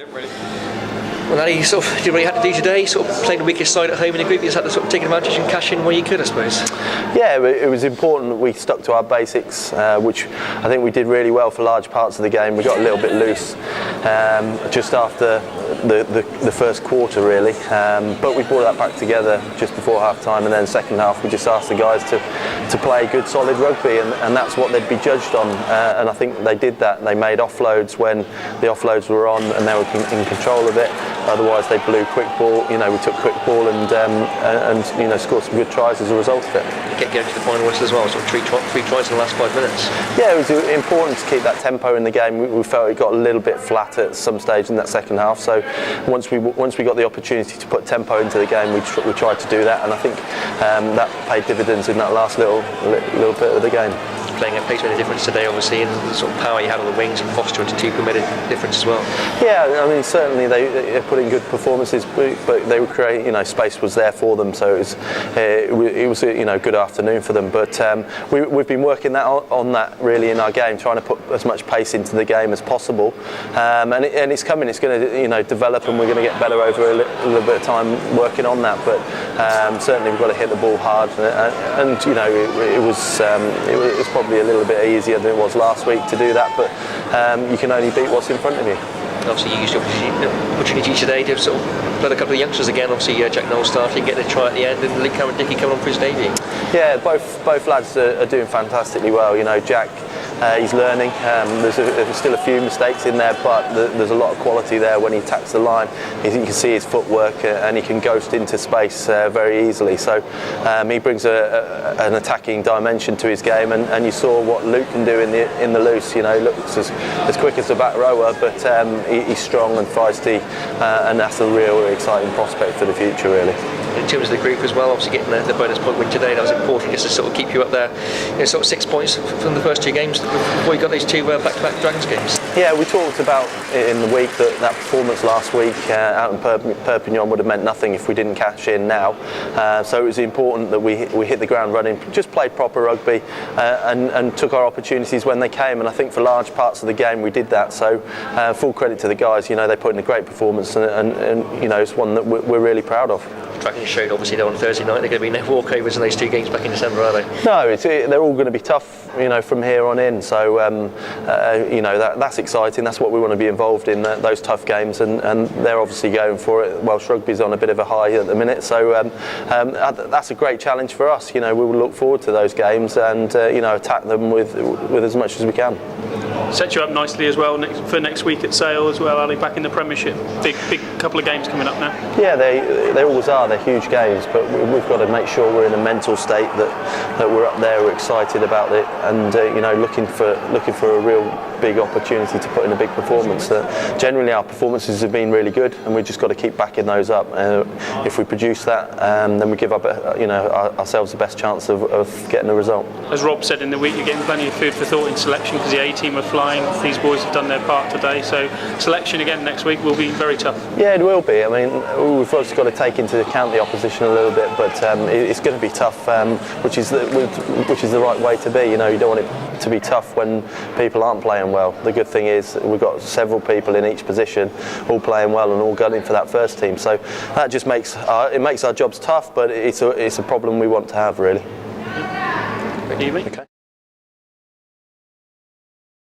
Yeah, really. Well, Ali, you sort of did what you had to do today, sort of playing the weakest side at home in the group. You just had to sort of take advantage and cash in where you could, I suppose. Yeah, it was important that we stuck to our basics, which I think we did really well for large parts of the game. We got a little bit loose just after the first quarter, really, but we brought that back together just before half time, and then second half we just asked the guys to play good solid rugby, and that's what they'd be judged on, and I think they did that. They made offloads when the offloads were on and they were in control of it. Otherwise they blew quick ball. We took quick ball and scored some good tries as a result of it. You kept going to the final whistle as well, sort of three tries in the last 5 minutes. Yeah, it was important to keep that tempo in the game. We felt it got a little bit flat at some stage in that second half, so once we got the opportunity to put tempo into the game, we tried to do that, and I think that paid dividends in that last little bit of the game. Playing at pace made a difference today, obviously, and the sort of power you had on the wings and Foster into Tupu made a difference as well. Yeah, I mean, certainly they put in good performances, but they would create, space was there for them, so it was a good afternoon for them. But we've been working on that really in our game, trying to put as much pace into the game as possible, and it's coming. It's going to develop, and we're going to get better over a little bit of time working on that. But certainly we've got to hit the ball hard, and it was probably a little bit easier than it was last week to do that, but you can only beat what's in front of you. Obviously you used the opportunity today to sort of play a couple of youngsters again. Obviously Jack Knowles starting, getting a try at the end, and Lee Cameron Dickey coming on for his debut. Yeah, both lads are doing fantastically well. Jack, he's learning. There's still a few mistakes in there, but there's a lot of quality there when he attacks the line. You can see his footwork, and he can ghost into space very easily. So he brings an attacking dimension to his game, and you saw what Luke can do in the loose. He looks as quick as a back rower, but he's strong and feisty, and that's a real exciting prospect for the future, really. In terms of the group as well, obviously getting the bonus point win today, that was important just to sort of keep you up there. Sort of 6 points from the first two games before you got these two back-to-back Dragons games. Yeah, we talked about in the week that performance last week out in Perpignan would have meant nothing if we didn't cash in now. So it was important that we hit the ground running, just played proper rugby, and took our opportunities when they came. And I think for large parts of the game we did that. So full credit to the guys. They put in a great performance, and it's one that we're really proud of. Tracking showed obviously they're on Thursday night. They're going to be no walkovers in those two games back in December, are they? No, they're all going to be tough, from here on in. So that's exciting. That's what we want to be involved in, those tough games, and they're obviously going for it. Welsh rugby's on a bit of a high at the minute, so that's a great challenge for us. We will look forward to those games and attack them with as much as we can. Set you up nicely as well for next week at Sale as well, Ali, back in the Premiership. Big couple of games coming up now. Yeah, they always are. They're huge games, but we've got to make sure we're in a mental state that we're up there, we're excited about it, and looking for a real big opportunity to put in a big performance. Generally, our performances have been really good, and we've just got to keep backing those up. If we produce that, then we give up ourselves the best chance of getting a result. As Rob said in the week, you're getting plenty of food for thought in selection because the A team are flying. These boys have done their part today, so selection again next week will be very tough. Yeah, it will be. I mean, we've obviously got to take into account the opposition a little bit, but it's going to be tough, which is the right way to be. You don't want it to be tough when people aren't playing well. The good thing is we've got several people in each position, all playing well and all gunning for that first team. So that just makes our jobs tough, but it's a problem we want to have, really. Thank you, mate. Okay.